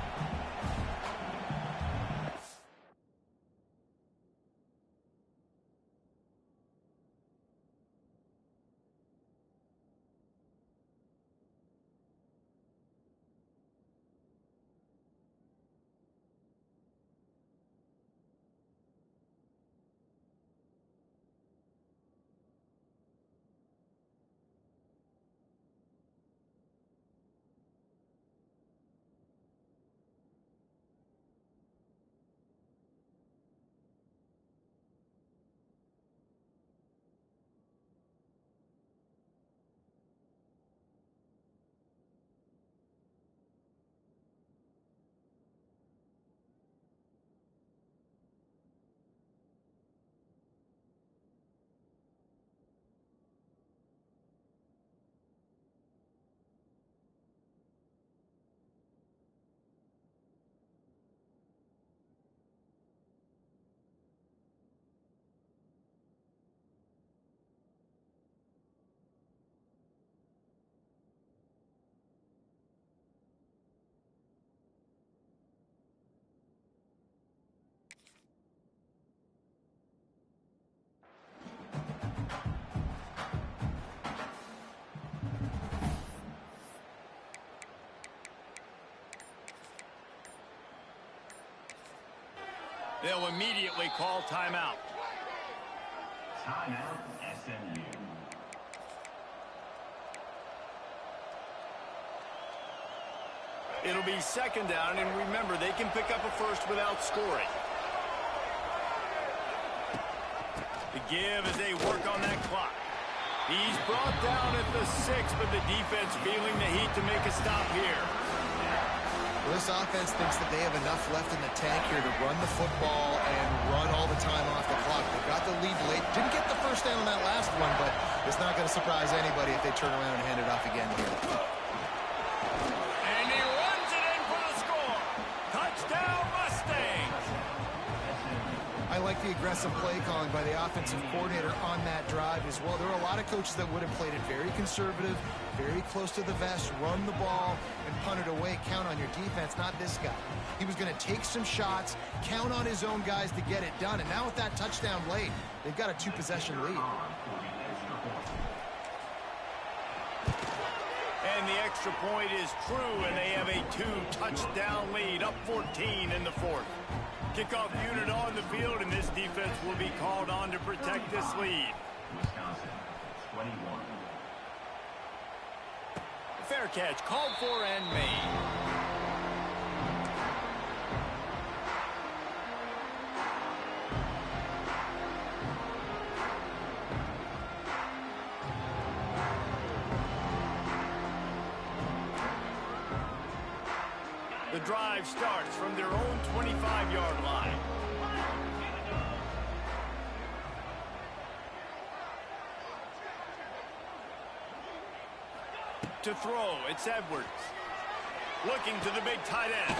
They'll immediately call timeout. Timeout, SMU. It'll be second down, and remember, they can pick up a first without scoring. The give as they work on that clock. He's brought down at the 6, but the defense feeling the heat to make a stop here. Well, this offense thinks that they have enough left in the tank here to run the football and run all the time off the clock. They got the lead late. Didn't get the first down on that last one, but it's not going to surprise anybody if they turn around and hand it off again here. And he runs it in for the score. Touchdown, Mustangs. I like the aggressive play calling by the offensive coordinator on that drive as well. There are a lot of coaches that would have played it very conservative, very close to the vest, run the ball, and punt it away. Count on your defense, not this guy. He was going to take some shots, count on his own guys to get it done. And now with that touchdown late, they've got a 2-possession lead. And the extra point is true, and they have a 2-touchdown lead, up 14 in the fourth. Kickoff unit on the field, and this defense will be called on to protect this lead. Wisconsin, 21. Fair catch, called for and made. The drive starts from their own 25-yard line. To throw, it's Edwards. Looking to the big tight end.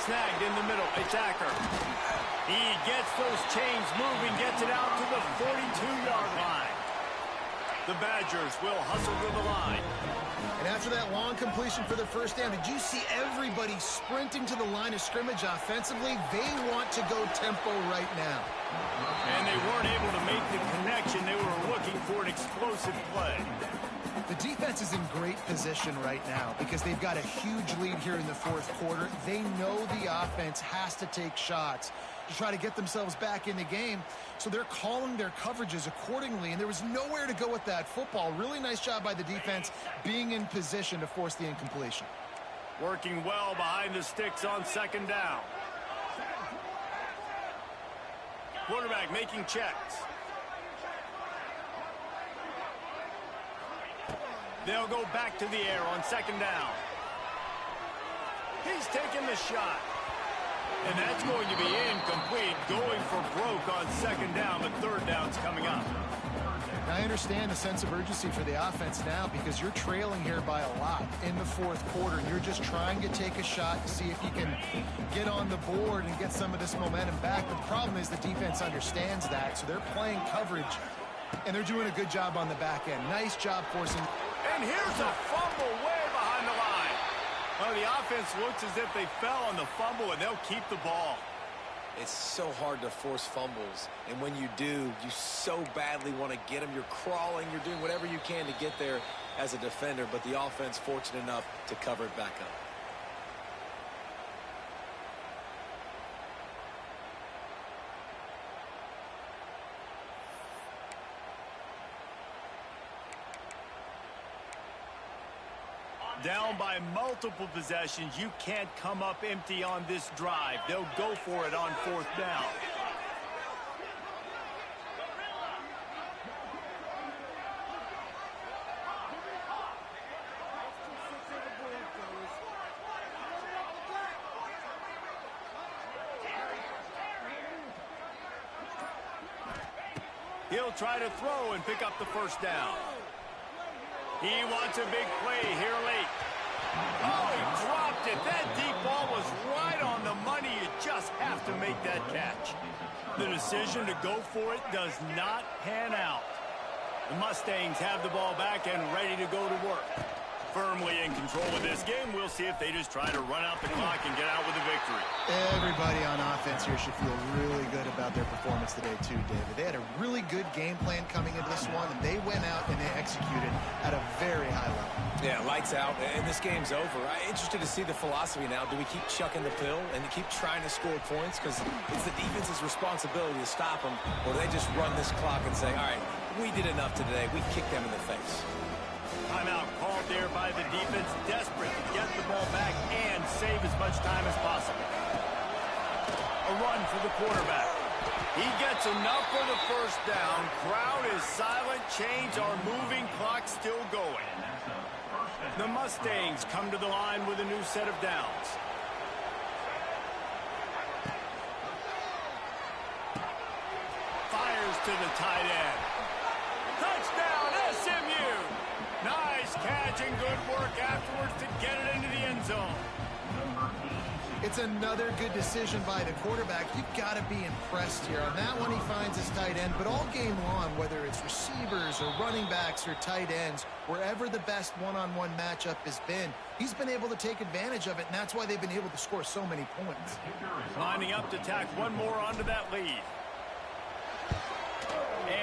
Snagged in the middle, it's Acker. He gets those chains moving, gets it out to the 42-yard line. The Badgers will hustle to the line. And after that long completion for the first down, did you see everybody sprinting to the line of scrimmage offensively? They want to go tempo right now. And they weren't able to make the connection. They were looking for an explosive play. The defense is in great position right now because they've got a huge lead here in the fourth quarter. They know the offense has to take shots to try to get themselves back in the game. So they're calling their coverages accordingly, and there was nowhere to go with that football. Really nice job by the defense being in position to force the incompletion. Working well behind the sticks on second down. Quarterback making checks. They'll go back to the air on second down. He's taking the shot. And that's going to be incomplete, going for broke on second down, but third down's coming up. I understand the sense of urgency for the offense now because you're trailing here by a lot in the fourth quarter, and you're just trying to take a shot to see if you can get on the board and get some of this momentum back. But the problem is the defense understands that, so they're playing coverage, and they're doing a good job on the back end. Nice job forcing. And here's a fumble way behind the line. Well, the offense looks as if they fell on the fumble, and they'll keep the ball. It's so hard to force fumbles, and when you do, you so badly want to get them. You're crawling, you're doing whatever you can to get there as a defender, but the offense fortunate enough to cover it back up. Down by multiple possessions, you can't come up empty on this drive. They'll go for it on fourth down. He'll try to throw and pick up the first down. He wants a big play here late. Oh, he dropped it. That deep ball was right on the money. You just have to make that catch. The decision to go for it does not pan out. The Mustangs have the ball back and ready to go to work. Firmly in control of this game. We'll see if they just try to run out the clock and get out with a victory. Everybody on offense here should feel really good about their performance today too, David. They had a really good game plan coming into this one, and they went out and they executed at a very high level. Yeah, lights out, and this game's over. I'm interested to see the philosophy now. Do we keep chucking the pill and keep trying to score points? Because it's the defense's responsibility to stop them, or do they just run this clock and say, all right, we did enough today. We kicked them in the face. Timeout called there by the defense, desperate to get the ball back and save as much time as possible. A run for the quarterback. He gets enough for the first down. Crowd is silent. Chains are moving. Clock still going. The Mustangs come to the line with a new set of downs. to the tight end. Touchdown, SMU! Nice catch and good work afterwards to get it into the end zone. It's another good decision by the quarterback. You've got to be impressed here. On that one, he finds his tight end. But all game long, whether it's receivers or running backs or tight ends, wherever the best one-on-one matchup has been, he's been able to take advantage of it, and that's why they've been able to score so many points. Lining up to tack one more onto that lead.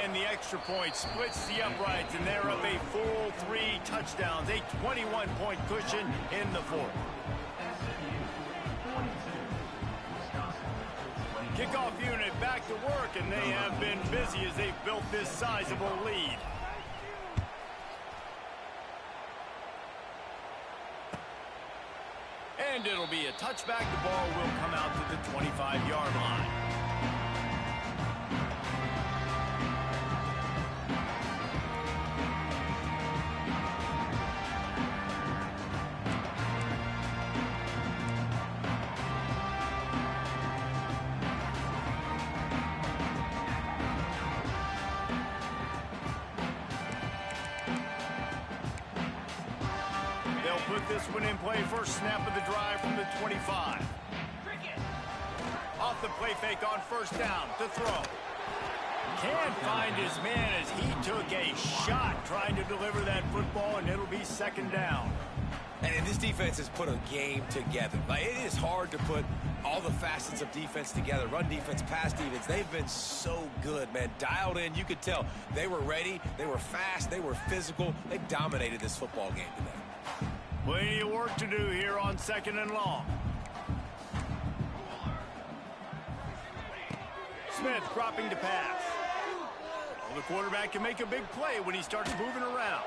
And the extra point splits the uprights, and they're up a full 3 touchdowns, a 21-point cushion in the fourth. Kickoff unit back to work, and they have been busy as they've built this sizable lead. And it'll be a touchback. The ball will come out to the 25-yard line. Put this one in play. First snap of the drive from the 25. Off the play fake on first down to throw. Can't find his man as he took a shot trying to deliver that football, and it'll be second down. And this defense has put a game together. Like, it is hard to put all the facets of defense together. Run defense, pass defense. They've been so good, man. Dialed in. You could tell they were ready. They were fast. They were physical. They dominated this football game today. Plenty of work to do here on second and long. Smith dropping to pass. Well, the quarterback can make a big play when he starts moving around.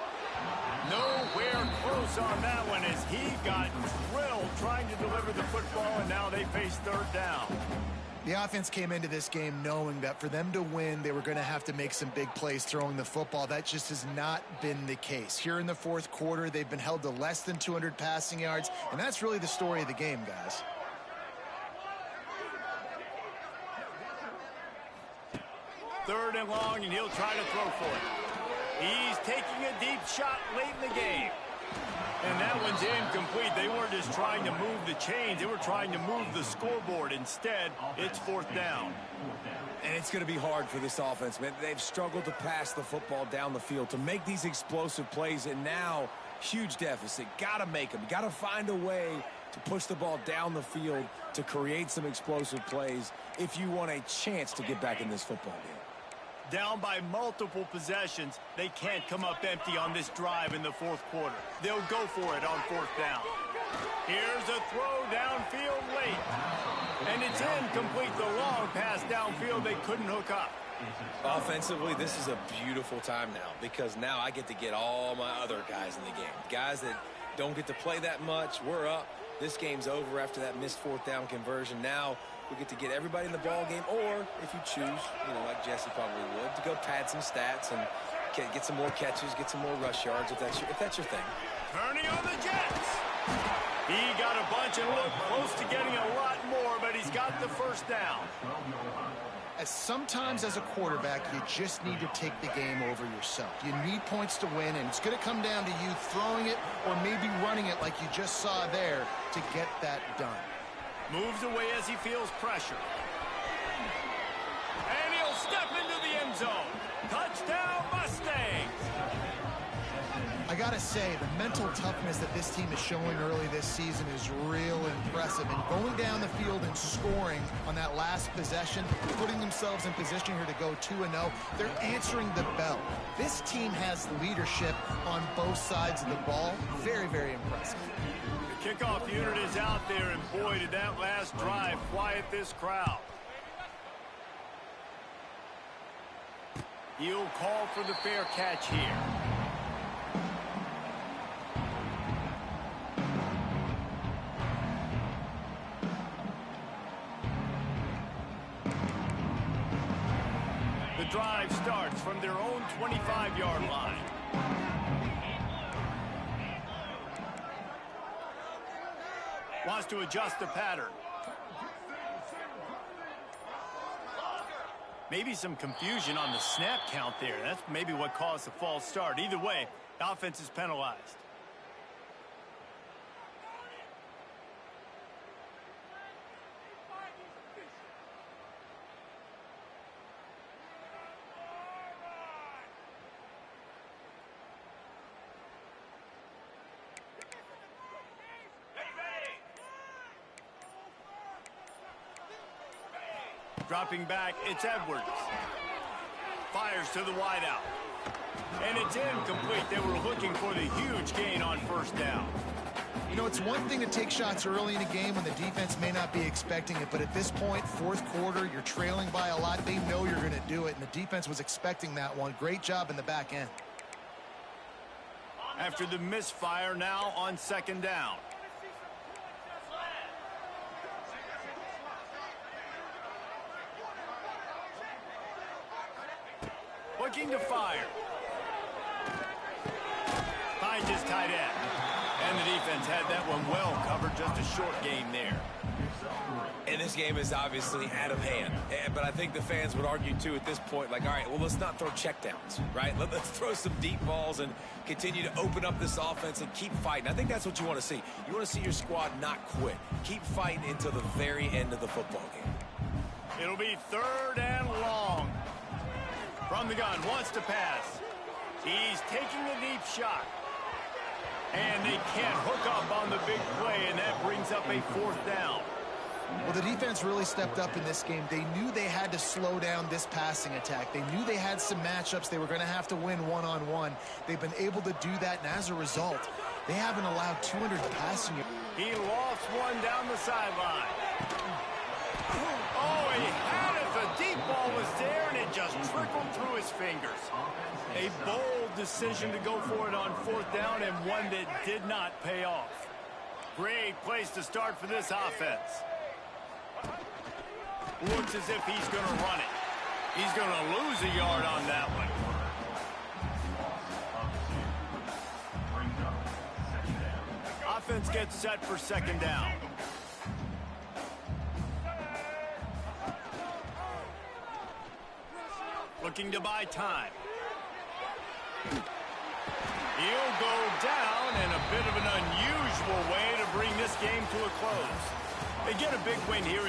Nowhere close on that one as he got drilled trying to deliver the football, and now they face third down. The offense came into this game knowing that for them to win, they were going to have to make some big plays throwing the football. That just has not been the case. Here in the fourth quarter, they've been held to less than 200 passing yards, and that's really the story of the game, guys. Third and long, and he'll try to throw for it. He's taking a deep shot late in the game. And that one's incomplete. They weren't just trying to move the chains. They were trying to move the scoreboard. Instead, it's fourth down. And it's going to be hard for this offense, man. They've struggled to pass the football down the field, to make these explosive plays, and now huge deficit. Got to make them. Got to find a way to push the ball down the field to create some explosive plays if you want a chance to get back in this football game. Down by multiple possessions, they can't come up empty on this drive in the fourth quarter. They'll go for it on fourth down. Here's a throw downfield late. And it's incomplete. The long pass downfield they couldn't hook up. Offensively, this is a beautiful time now because now I get to get all my other guys in the game. Guys that don't get to play that much, we're up. This game's over after that missed fourth down conversion. Now we get to get everybody in the ball game, or if you choose, like Jesse probably would, to go pad some stats and get some more catches, get some more rush yards if that's your thing. Turning on the Jets. He got a bunch and looked close to getting a lot more, but he's got the first down. Sometimes as a quarterback, you just need to take the game over yourself. You need points to win, and it's going to come down to you throwing it or maybe running it like you just saw there to get that done. Moves away as he feels pressure. And he'll step into the end zone. Touchdown, Mustangs! I got to say, the mental toughness that this team is showing early this season is real impressive. And going down the field and scoring on that last possession, putting themselves in position here to go 2-0, they're answering the bell. This team has leadership on both sides of the ball. Very, very impressive. The kickoff unit is out there, and boy, did that last drive quiet this crowd. He'll call for the fair catch here. The drive starts from their own 25-yard line. Wants to adjust the pattern. Maybe some confusion on the snap count there. That's maybe what caused the false start. Either way, the offense is penalized. Dropping back, it's Edwards. Fires to the wideout. And it's incomplete. They were looking for the huge gain on first down. You know, it's one thing to take shots early in a game when the defense may not be expecting it, but at this point, fourth quarter, you're trailing by a lot. They know you're going to do it, and the defense was expecting that one. Great job in the back end. After the misfire, now on second down. Looking to fire. Finds his tight end. And the defense had that one well covered. Just a short game there. And this game is obviously out of hand. But I think the fans would argue, too, at this point, like, all right, well, let's not throw checkdowns, right? Let's throw some deep balls and continue to open up this offense and keep fighting. I think that's what you want to see. You want to see your squad not quit. Keep fighting until the very end of the football game. It'll be third and long. From the gun, wants to pass. He's taking a deep shot. And they can't hook up on the big play, and that brings up a fourth down. Well, the defense really stepped up in this game. They knew they had to slow down this passing attack. They knew they had some matchups they were going to have to win one-on-one. They've been able to do that, and as a result, they haven't allowed 200 passing yards. He lost one down the sideline. Oh, he had it. The deep ball was there, and it just trickled through his fingers. A bold decision to go for it on fourth down, and one that did not pay off. Great place to start for this offense. Looks as if he's going to run it. He's going to lose a yard on that one. Offense gets set for second down. Looking to buy time. He'll go down in a bit of an unusual way to bring this game to a close. They get a big win here.